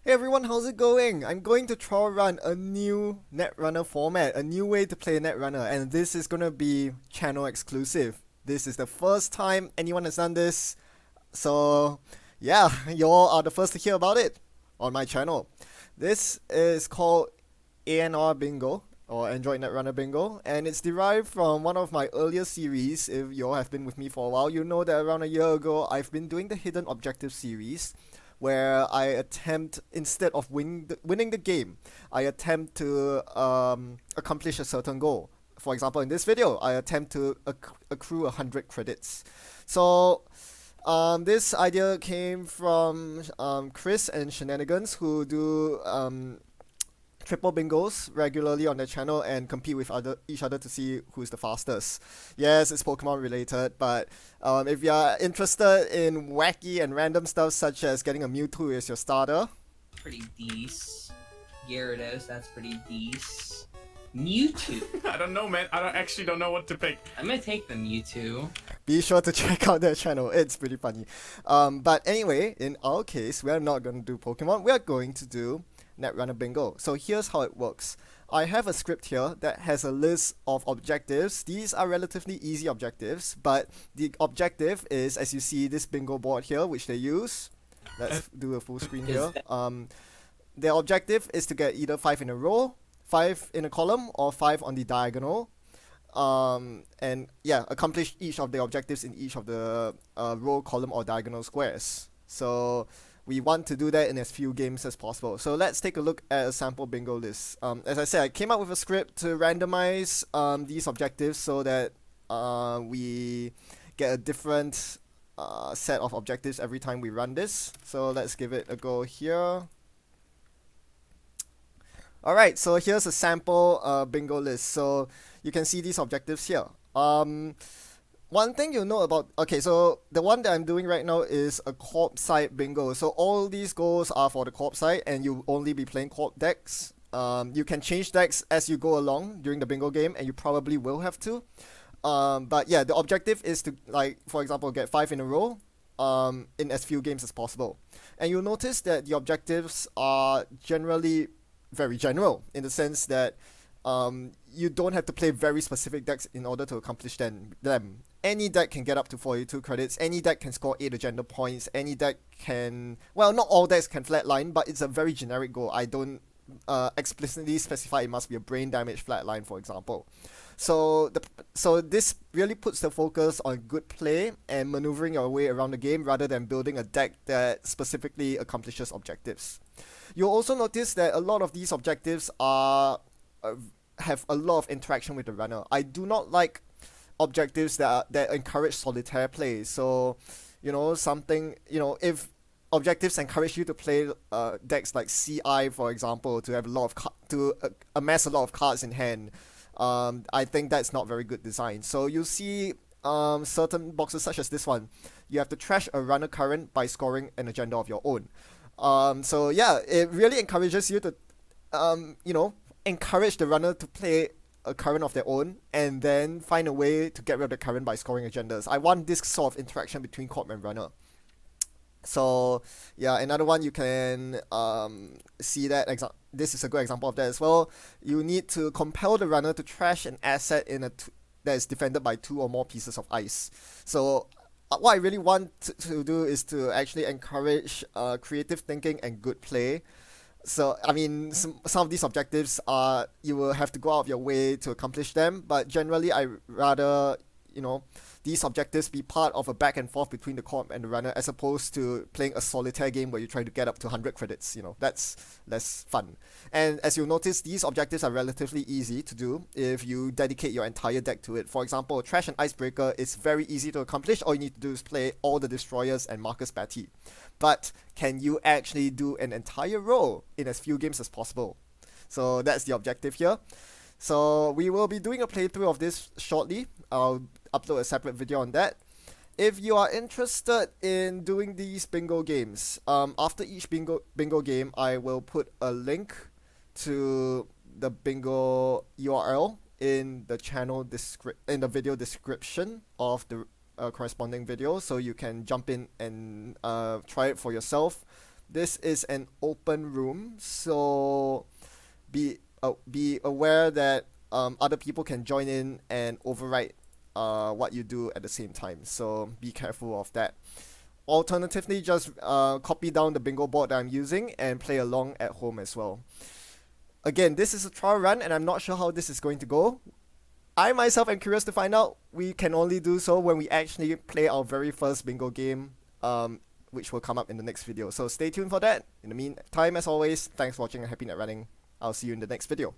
Hey everyone, how's it going? I'm going to trial run a new Netrunner format, a new way to play Netrunner, and this is gonna be channel exclusive. This is the first time anyone has done this, so yeah, you all are the first to hear about it on my channel. This is called ANR Bingo, or Android Netrunner Bingo, and it's derived from one of my earlier series. If you all have been with me for a while, you know that around a year ago I've been doing the Hidden Objective series, where I attempt, instead of winning the game, I attempt to accomplish a certain goal. For example, in this video, I attempt to accrue 100 credits. So this idea came from Chris and Shenanigans, who do triple bingos regularly on their channel and compete with each other to see who's the fastest. Yes, it's Pokemon related, but if you're interested in wacky and random stuff such as getting a Mewtwo as your starter, pretty decent. Gyarados, that's pretty decent. Mewtwo. I don't know, man. Actually don't know what to pick. I'm gonna take the Mewtwo. be sure to check out their channel. It's pretty funny. But anyway, in our case, we're not going to do Pokemon. We're going to do Netrunner Bingo. So here's how it works. I have a script here that has a list of objectives. These are relatively easy objectives, but the objective is, as you see, this bingo board here, which they use. Let's do a full screen here. Their objective is to get either 5 in a row, 5 in a column, or 5 on the diagonal. And yeah, accomplish each of the objectives in each of the row, column, or diagonal squares. So we want to do that in as few games as possible. So let's take a look at a sample bingo list. As I said, I came up with a script to randomize these objectives so that we get a different set of objectives every time we run this. So let's give it a go here. Alright, so here's a sample bingo list. So you can see these objectives here. One thing you'll know about, okay, so the one that I'm doing right now is a corp side bingo. So all these goals are for the corp side, and you'll only be playing corp decks. You can change decks as you go along during the bingo game, and you probably will have to. But yeah, the objective is to, like, for example, get 5 in a row in as few games as possible. And you'll notice that the objectives are generally very general, in the sense that you don't have to play very specific decks in order to accomplish them. Any deck can get up to 42 credits, any deck can score 8 agenda points, any deck can... Well, not all decks can flatline, but it's a very generic goal. I don't explicitly specify it must be a brain damage flatline, for example. So this really puts the focus on good play and maneuvering your way around the game rather than building a deck that specifically accomplishes objectives. You'll also notice that a lot of these objectives are have a lot of interaction with the runner. I do not like objectives that encourage solitaire play. So, you know, something, you know, if objectives encourage you to play decks like CI, for example, to have a lot of amass a lot of cards in hand, I think that's not very good design. So you see certain boxes such as this one. You have to trash a runner current by scoring an agenda of your own. So yeah, it really encourages you to, you know, encourage the runner to play a current of their own and then find a way to get rid of the current by scoring agendas. I want this sort of interaction between corp and runner. So yeah, another one you can see that this is a good example of that as well. You need to compel the runner to trash an asset in that is defended by 2 or more pieces of ice. So what I really want to do is to actually encourage creative thinking and good play. So, I mean, some of these objectives are, you will have to go out of your way to accomplish them, but generally I rather, you know, these objectives be part of a back and forth between the corp and the runner, as opposed to playing a solitaire game where you try to get up to 100 credits. You know, that's less fun. And as you'll notice, these objectives are relatively easy to do if you dedicate your entire deck to it. For example, Trash and Icebreaker is very easy to accomplish. All you need to do is play all the Destroyers and Marcus Batty. But can you actually do an entire row in as few games as possible? So that's the objective here. So we will be doing a playthrough of this shortly. I'll upload a separate video on that. If you are interested in doing these bingo games, after each bingo game, I will put a link to the bingo URL in the channel in the video description of the corresponding video, so you can jump in and try it for yourself. This is an open room, so be aware that other people can join in and overwrite what you do at the same time. So be careful of that. Alternatively, just copy down the bingo board that I'm using and play along at home as well. Again, this is a trial run and I'm not sure how this is going to go. I myself am curious to find out. We can only do so when we actually play our very first bingo game, which will come up in the next video. So stay tuned for that. In the meantime, as always, thanks for watching and happy net running. I'll see you in the next video.